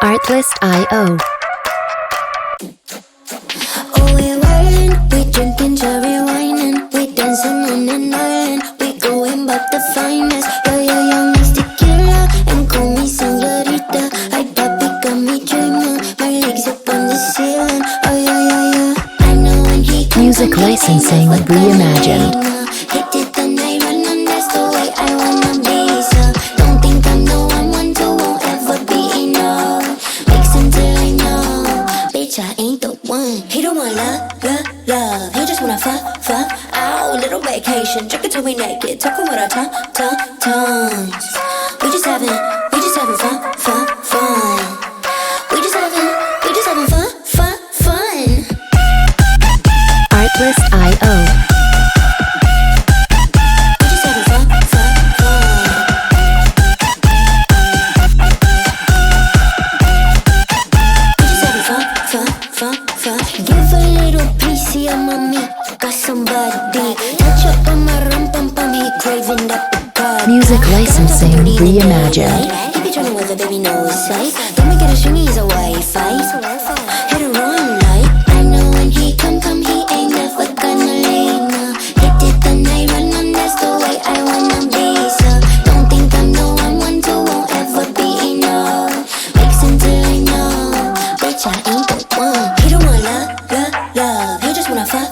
Artlist.io. Oh, we wildin', we drinking cherry wine and we dancing on an island. We going back the finest. Yeah, young is tequila and call me señorita. Ay, papi, got me dreaming. My legs up on the ceiling. Oh, yeah. I know when he comes. Music licensing reimagined. Hit it the night run and that's the way I wanna be. So don't think I'm the one to won't ever be enough. Mix until I know, bitch, I ain't the one. He don't want love. He just wanna fuck. Ow, little vacation. Drink it till we naked. Talking with our tongues. We just having fun. We just having fun. Artlist.io. We just having fun. We just having fun. Give a little piece of mommy. Got somebody. Touch up on my rum-pum-pum. He craving that Bacardi. Music licensing reimagined. He be trying to weather, baby, no sight. Don't make it a string, he's a Wi-Fi. Hit a run like I know when he come, he ain't never gonna leave. No. Hit it the night run and that's the way I wanna be. So don't think I'm the one to won't ever be enough. Mix until I know, bitch, I ain't the one. He don't want love. He just wanna fuck.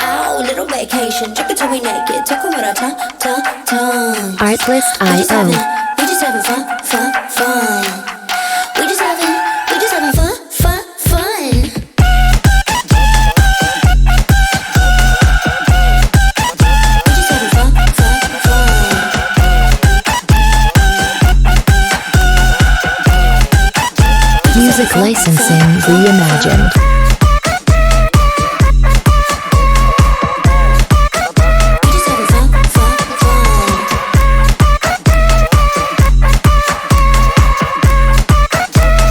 Ow, little vacation. Drink it till we naked. Talking with our tongues. Artlist.io. We just having fun. We just having fun. We just having fun. Music licensing reimagined. We just having fun.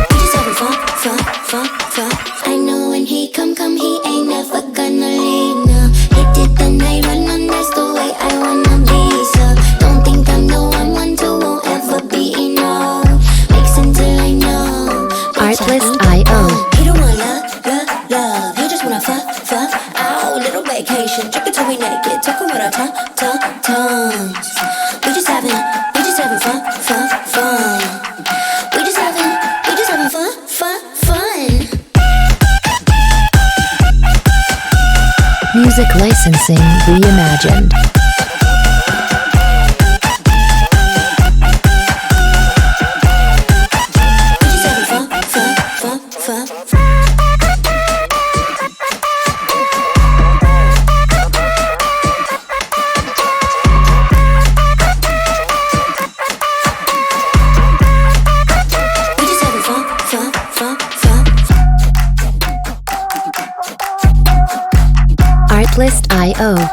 We just having fun. I know when he come, he ain't never gonna leave. No, hit it the night run and that's the way I wanna be. So don't think I'm the one to won't ever be enough. Mix until I know. Artlist.io. He don't want love. He just wanna fuck. Ow, little vacation. Drink it till we naked. Talking with our tongues. We just having fun. We just having fun. Music licensing reimagined. We just having fun. We just having fun. Artlist.io.